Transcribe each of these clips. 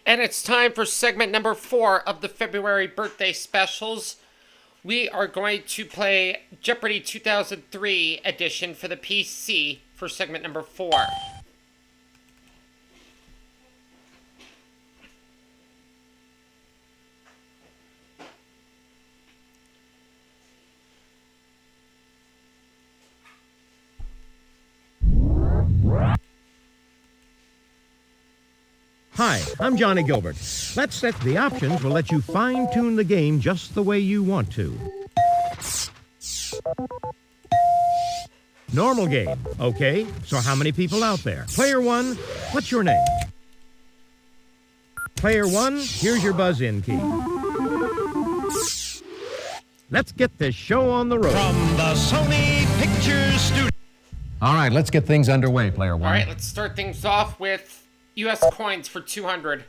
And it's time for segment number 4 of the February birthday specials. We are going to play Jeopardy 2003 edition for the PC for segment number 4. Hi, I'm Johnny Gilbert. Let's Set the Options will let you fine-tune the game just the way you want to. Normal game, okay? So how many people out there? Player 1, what's your name? Player 1, here's your buzz-in key. Let's get this show on the road. From the Sony Pictures Studio. All right, let's get things underway, Player 1. All right, let's start things off with U.S. coins for 200.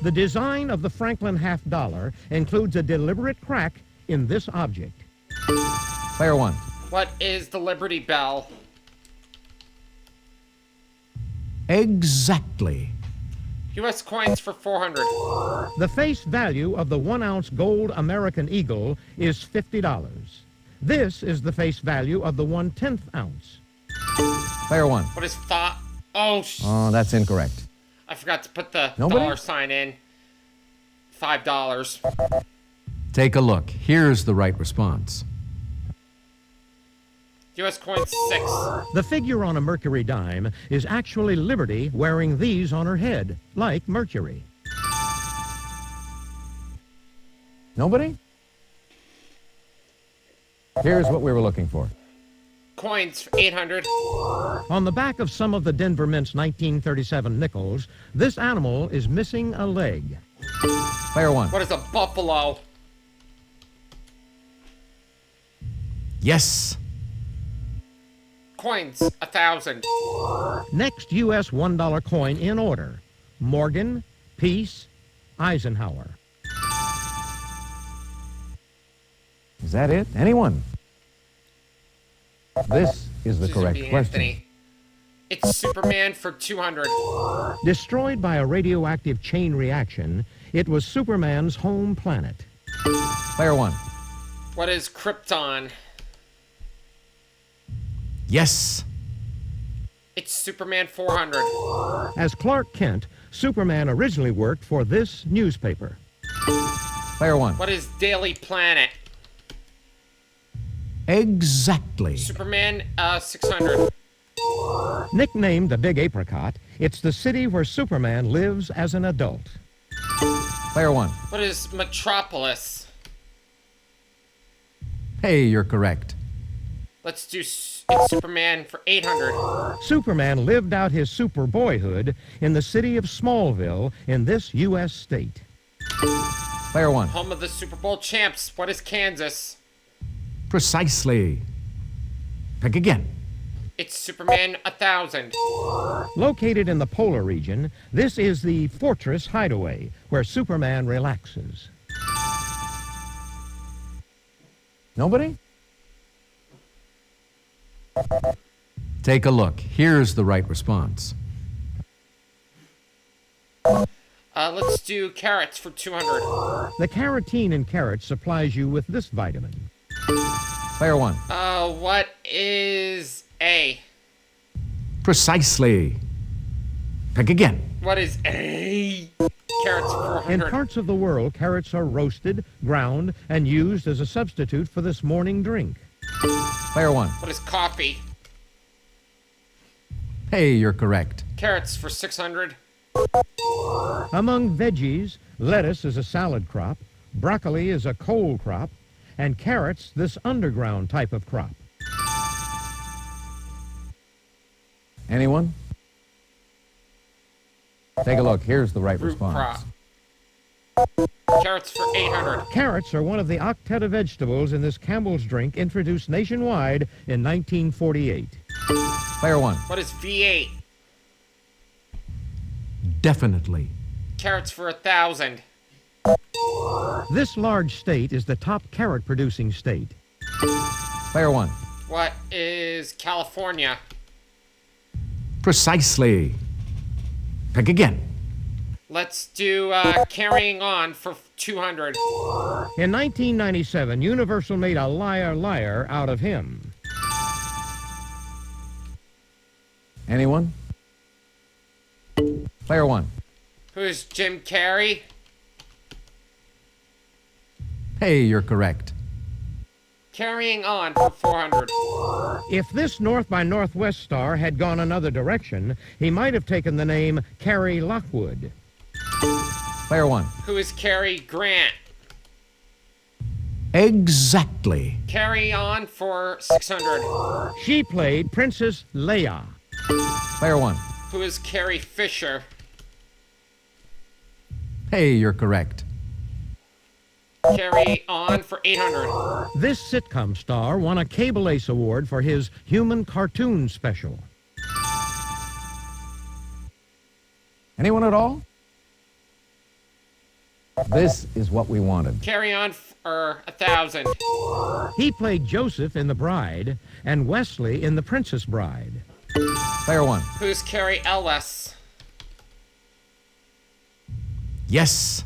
The design of the Franklin half-dollar includes a deliberate crack in this object. Player 1. What is the Liberty Bell? Exactly. U.S. coins for 400. The face value of the 1-ounce gold American Eagle is $50. This is the face value of the 1/10 ounce. Player 1. What is thought? Oh, that's incorrect. I forgot to put the Nobody? dollar sign in. $5. Take a look. Here's the right response. U.S. coins 6. The figure on a Mercury dime is actually Liberty wearing these on her head, like Mercury. Nobody? Here's what we were looking for. Coins for 800. On the back of some of the Denver Mint's 1937 nickels, this animal is missing a leg. Player 1. What is a buffalo? Yes. Coins 1,000. Next U.S. $1 coin in order: Morgan, Peace, Eisenhower. Is that it? Anyone? This is the Susan correct B. question. Anthony. It's Superman for 200. Destroyed by a radioactive chain reaction, it was Superman's home planet. Player 1. What is Krypton? Yes. It's Superman 400. As Clark Kent, Superman originally worked for this newspaper. Player 1. What is Daily Planet? Exactly. Superman 600. Nicknamed the Big Apricot, it's the city where Superman lives as an adult. Player 1. What is Metropolis? Hey, you're correct. Let's do it's Superman for 800. Superman lived out his super boyhood in the city of Smallville in this U.S. state. Player 1. Home of the Super Bowl champs. What is Kansas? Precisely. Pick again. It's Superman 1,000. Located in the polar region, this is the Fortress Hideaway, where Superman relaxes. Nobody? Take a look. Here's the right response. Let's do carrots for 200. The carotene in carrots supplies you with this vitamin. Player 1. What is A? Precisely. Pick again. What is A? Carrots for In 400. parts of the world, carrots are roasted, ground, and used as a substitute for this morning drink. Player 1. What is coffee? Hey, you're correct. Carrots for 600. Among veggies, lettuce is a salad crop, broccoli is a cold crop, and carrots this underground type of crop. Anyone? Take a look. Here's the right Root response. crop. Carrots for 800. Carrots are one of the octet of vegetables in this Campbell's drink introduced nationwide in 1948. Player 1. What is V8? Definitely. Carrots for 1,000. This large state is the top carrot-producing state. Player 1. What is California? Precisely. Pick again. Let's do Carrying On for 200. In 1997, Universal made a liar out of him. Anyone? Player one. Who's Jim Carrey? Hey, you're correct. Carrying On for 400. If this North by Northwest star had gone another direction, he might have taken the name Carrie Lockwood. Player one. Who is Cary Grant? Exactly. Carry On for 600. She played Princess Leia. Player one. Who is Carrie Fisher? Hey, you're correct. Carry On for 800. This sitcom star won a Cable Ace Award for his human cartoon special. Anyone at all? This is what we wanted. Carry On for 1,000. He played Joseph in The Bride and Wesley in The Princess Bride. Player one. Who's Carrie Ellis? Yes.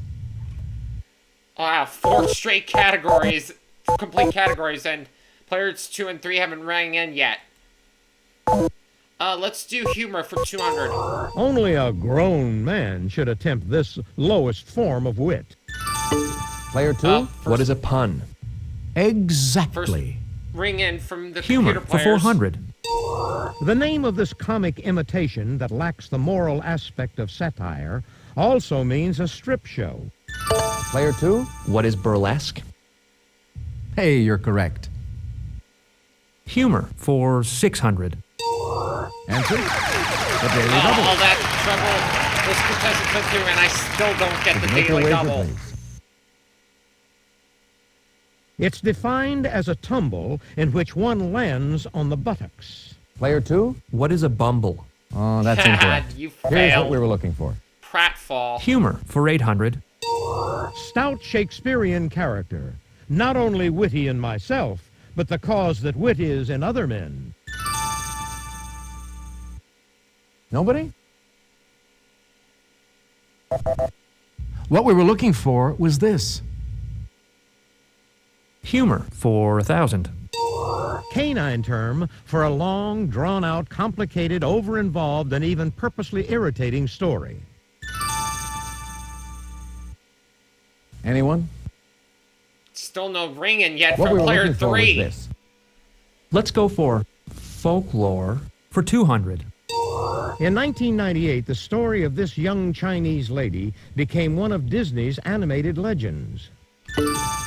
Wow, 4 straight categories, complete categories, and players 2 and 3 haven't rang in yet. Let's do humor for 200. Only a grown man should attempt this lowest form of wit. Player two. What is a pun? Exactly. Ring in from the Humor computer for players. 400. The name of this comic imitation that lacks the moral aspect of satire also means a strip show. Player two. What is burlesque? Hey, you're correct. Humor for 600. Answer? The Daily Double. All that trouble this contestant went through, and I still don't get the Make your daily wager, double. please. It's defined as a tumble in which one lands on the buttocks. Player two. What is a bumble? Oh, that's incorrect. You Here's what failed. we were looking for. Pratfall. Humor for 800. Stout Shakespearean character, not only witty in myself, but the cause that wit is in other men. Nobody? What we were looking for was this. Humor for 1,000. Canine term for a long, drawn-out, complicated, over-involved, and even purposely irritating story. Anyone? Still no ringing yet What from we were player looking for was 3. this. Let's go for folklore for 200. In 1998, the story of this young Chinese lady became one of Disney's animated legends.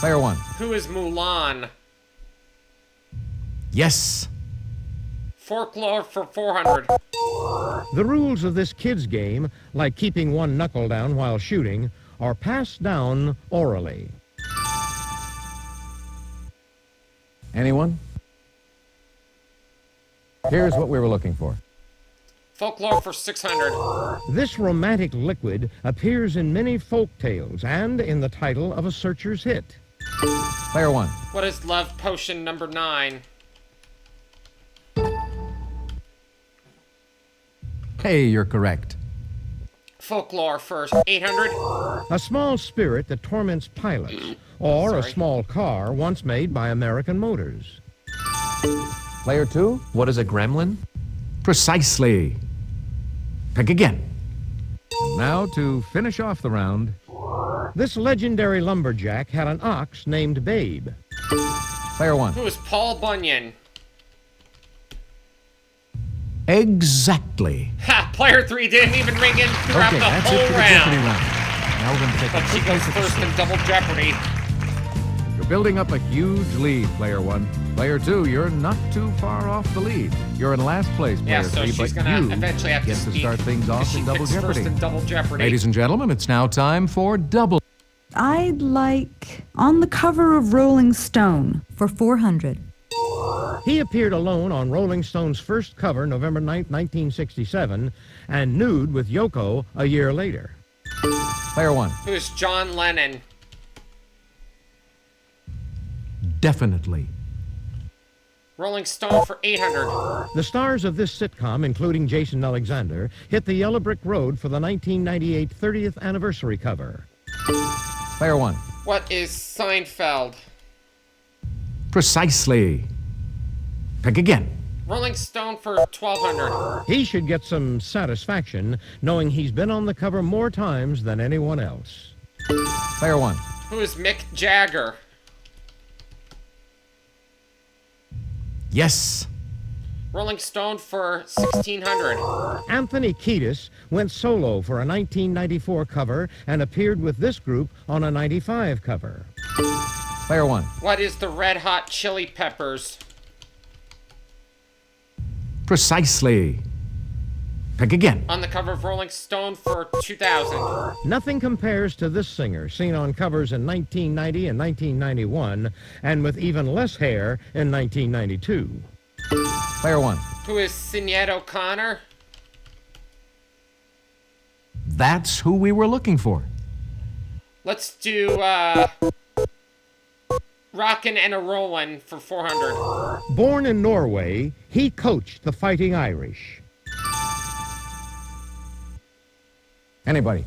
Player one. Who is Mulan? Yes. Folklore for 400. The rules of this kid's game, like keeping one knuckle down while shooting, are passed down orally. Anyone? Here's what we were looking for. Folklore for 600. This romantic liquid appears in many folk tales and in the title of a searcher's hit. Player one. What is Love Potion number 9? Hey, you're correct. Folklore for 800. A small spirit that torments pilots, or a Sorry. small car once made by American Motors. Player two. What is a gremlin? Precisely. Pick again. Now to finish off the round. This legendary lumberjack had an ox named Babe. Player one. Who is Paul Bunyan? Exactly. Ha! Player 3 didn't even ring in throughout Okay, the that's whole it for the Jeopardy round. round. Now we're going to take But a she quick goes look at the first in score. Double Jeopardy. You're building up a huge lead, player one. Player two, you're not too far off the lead. You're in last place, player Yeah, so three, she's but gonna you eventually have to get speak. to start things off She in Double picks Jeopardy. first in Double Jeopardy. Ladies and gentlemen, it's now time for Double. I'd like On the Cover of Rolling Stone for 400. He appeared alone on Rolling Stone's first cover, November 9th, 1967, and nude with Yoko a year later. Player one. Who is John Lennon? Definitely. Rolling Stone for 800. The stars of this sitcom, including Jason Alexander, hit the yellow brick road for the 1998 30th anniversary cover. Player one. What is Seinfeld? Precisely. Pick again. Rolling Stone for 1200. He should get some satisfaction knowing he's been on the cover more times than anyone else. Player one. Who is Mick Jagger? Yes. Rolling Stone for 1600. Anthony Kiedis went solo for a 1994 cover and appeared with this group on a 95 cover. Player one. What is the Red Hot Chili Peppers? Precisely. Pick again. On the cover of Rolling Stone for 2000. Nothing compares to this singer, seen on covers in 1990 and 1991, and with even less hair in 1992. Player one. Who is Sinead O'Connor? That's who we were looking for. Let's do Rockin' and a Rollin' for 400. Born in Norway, he coached the Fighting Irish. Anybody?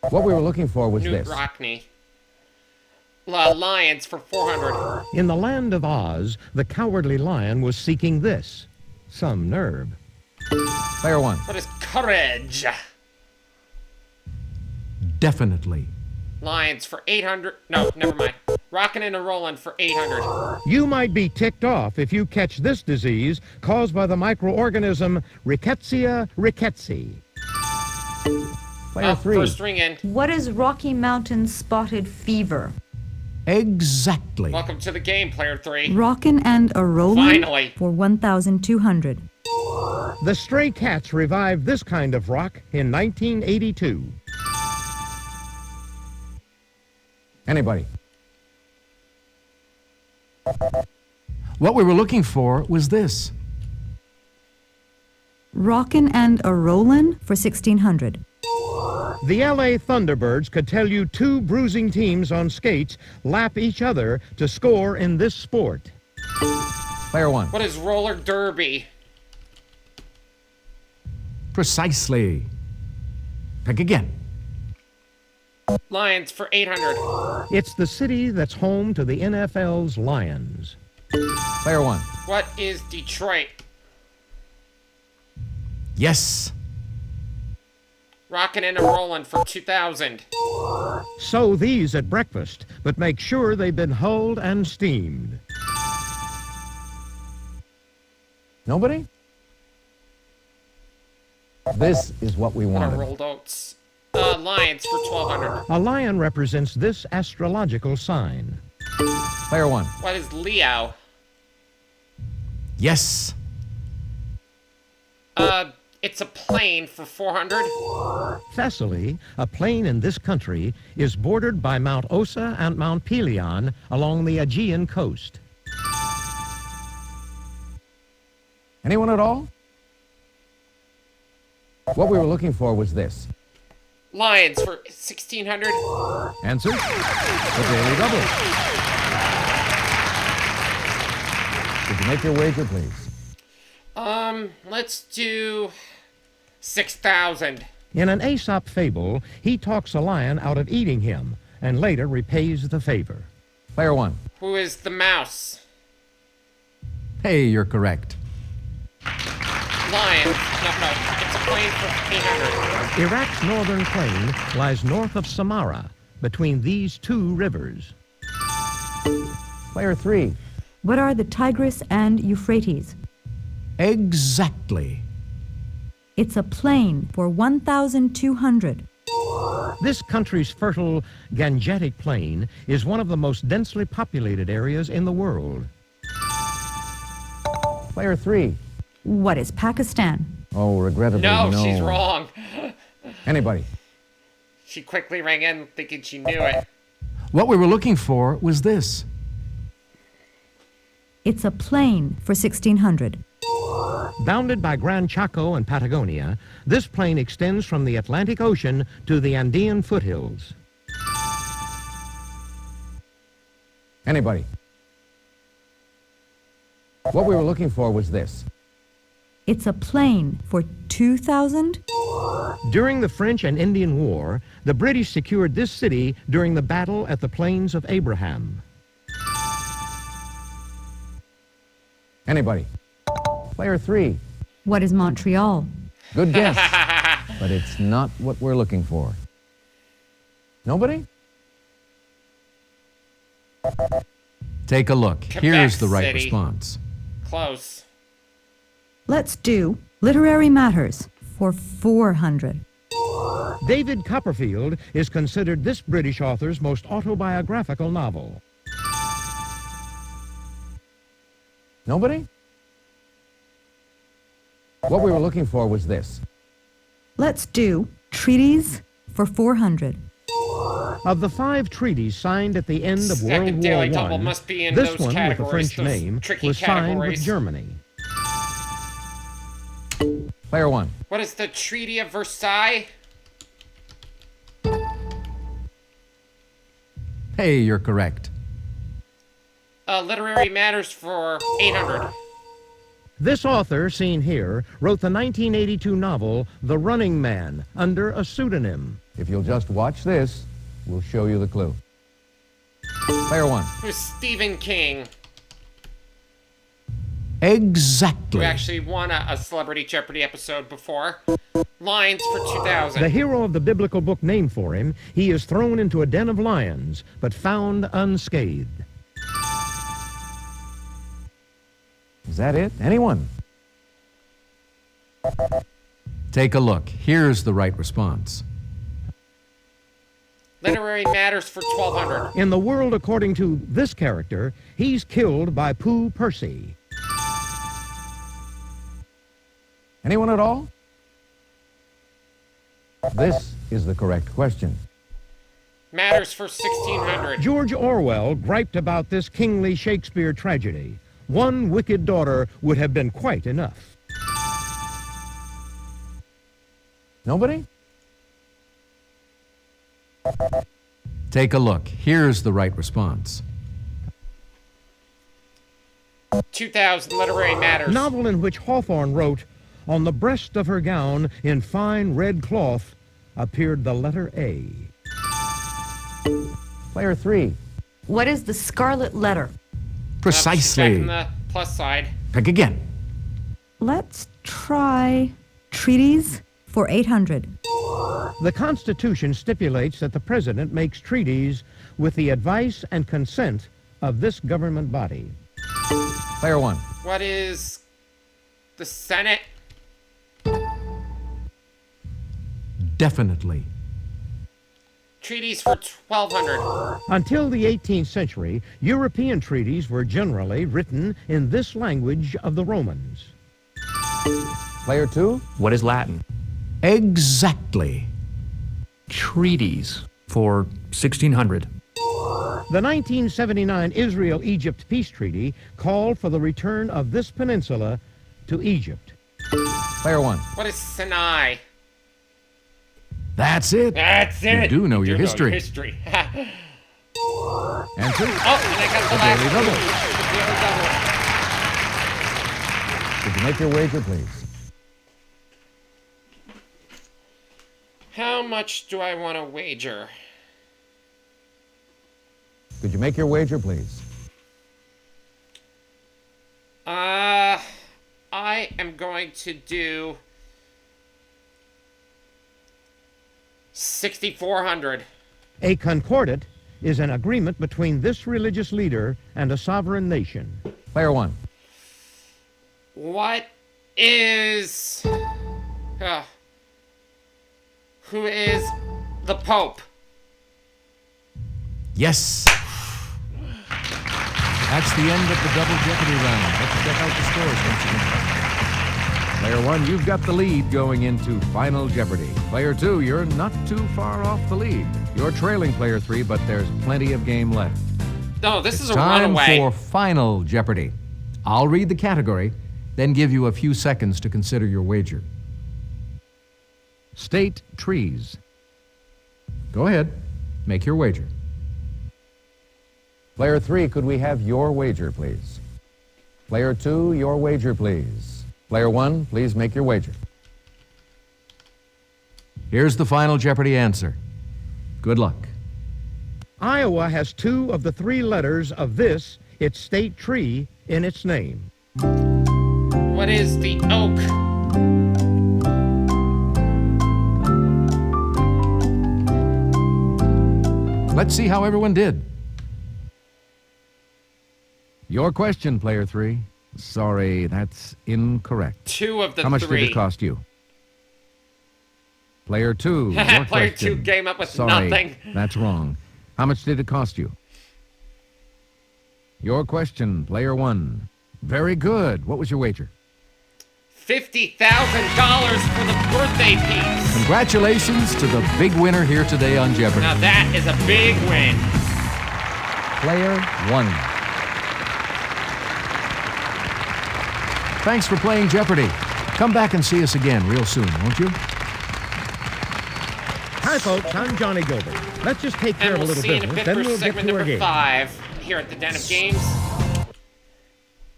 What we were looking for was Newt this. Rockney. Lions for 400. In the land of Oz, the Cowardly Lion was seeking this. Some nerve. Player one. What is Courage? Definitely. Lions for 800. No, never mind. Rockin' and a Rollin' for 800. You might be ticked off if you catch this disease caused by the microorganism Rickettsia rickettsii. Player three. First ring in. What is Rocky Mountain spotted fever? Exactly. Welcome to the game, player 3. Rockin' and a Rollin' Finally. for 1,200. The Stray Cats revived this kind of rock in 1982. Anybody? What we were looking for was this. Rockin' and a Rollin' for 1,600. The LA Thunderbirds could tell you two bruising teams on skates lap each other to score in this sport. Player one. What is roller derby? Precisely. Pick again. Lions for 800. It's the city that's home to the NFL's Lions. Player one. What is Detroit? Yes. Rockin' and a Rollin' for 2000. Sow these at breakfast, but make sure they've been hulled and steamed. Nobody? This is what we What are wanted. rolled oats? Lions for 1200. A lion represents this astrological sign. Player one. What is Leo? Yes. It's a plane for 400. Thessaly, a plain in this country, is bordered by Mount Ossa and Mount Pelion along the Aegean coast. Anyone at all? What we were looking for was this. Lions for 1600. Answer? The Daily Double. Did you make your wager, please? Let's do 6,000. In an Aesop fable, he talks a lion out of eating him and later repays the favor. Player one. Who is the mouse? Hey, you're correct. Lions. No. It's a plane for 800. Iraq's northern plain lies north of Samarra, between these two rivers. Player three. What are the Tigris and Euphrates? Exactly. It's a plain for 1,200. This country's fertile Gangetic Plain is one of the most densely populated areas in the world. Player three. What is Pakistan? Oh, regrettably, No, she's wrong. Anybody? She quickly rang in thinking she knew it. What we were looking for was this. It's a plain for 1,600. Bounded by Gran Chaco and Patagonia, this plain extends from the Atlantic Ocean to the Andean foothills. Anybody? What we were looking for was this. It's a plane for 2,000? During the French and Indian War, the British secured this city during the battle at the Plains of Abraham. Anybody? Player 3. What is Montreal? Good guess. But it's not what we're looking for. Nobody? Take a look. Quebec Here's the right City. response. Close. Let's do Literary Matters for 400. David Copperfield is considered this British author's most autobiographical novel. Nobody? What we were looking for was this. Let's do Treaties for 400. Of the 5 treaties signed at the end of Second World Daily War Double I, must be in this those one, with a categories, French those name, tricky was signed with categories. Germany. Player 1. What is the Treaty of Versailles? Hey, you're correct. Literary Matters for 800. This author, seen here, wrote the 1982 novel The Running Man under a pseudonym. If you'll just watch this, we'll show you the clue. Player 1. Who's Stephen King, Exactly. who actually won a Celebrity Jeopardy episode before. Lines for 2000. The hero of the biblical book named for him, he is thrown into a den of lions, but found unscathed. Is that it? Anyone? Take a look. Here's the right response. Literary Matters for 1200. In the world according to this character, he's killed by Pooh Percy. Anyone at all? This is the correct question. Matters for 1600. George Orwell griped about this kingly Shakespeare tragedy. One wicked daughter would have been quite enough. Nobody? Take a look. Here's the right response. 2000. Literary Matters. Novel in which Hawthorne wrote, "On the breast of her gown, in fine red cloth, appeared the letter A." Player 3. What is the Scarlet Letter? Back Precisely. on the plus side. Pick again. Let's try Treaties for 800. The Constitution stipulates that the President makes treaties with the advice and consent of this government body. Player 1. What is the Senate? Definitely. Treaties for 1200. Until the 18th century, European treaties were generally written in this language of the Romans. Player 2. What is Latin? Exactly. Treaties for 1600. The 1979 Israel-Egypt peace treaty called for the return of this peninsula to Egypt. Player 1. What is Sinai? That's it. That's it. You do know your history. history. Answer. Oh, and I got the last Daily Double. clue. The Daily Double. Could you make your wager, please? How much do I want to wager? Could you make your wager, please? I am going to do 6,400. A concordat is an agreement between this religious leader and a sovereign nation. Player 1. What is... who is the Pope? Yes. That's the end of the double Jeopardy round. Let's check out the scores once again. Player 1, you've got the lead going into Final Jeopardy. Player 2, you're not too far off the lead. You're trailing Player 3, but there's plenty of game left. No, this is a Time runaway. for Final Jeopardy. I'll read the category, then give you a few seconds to consider your wager. State trees. Go ahead. Make your wager. Player 3, could we have your wager, please? Player 2, your wager, please. Player 1, please make your wager. Here's the final Jeopardy answer. Good luck. Iowa has 2 of the 3 letters of this, its state tree, in its name. What is the oak? Let's see how everyone did. Your question, Player 3. Sorry, that's incorrect. 2 of the How much 3. did it cost you? Player 2, your Player question. 2 came up with Sorry, nothing. that's wrong. How much did it cost you? Your question, Player 1. Very good. What was your wager? $50,000 for the birthday piece. Congratulations to the big winner here today on Jeopardy. Now that is a big win. Player 1. Thanks for playing Jeopardy. Come back and see us again real soon, won't you? Hi, folks. I'm Johnny Gilbert. Let's just take care And of a we'll little see you in a business, bit then for we'll get segment to our number game. 5 here at the Den of Games.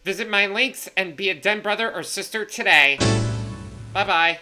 Visit my links and be a Den brother or sister today. Bye-bye.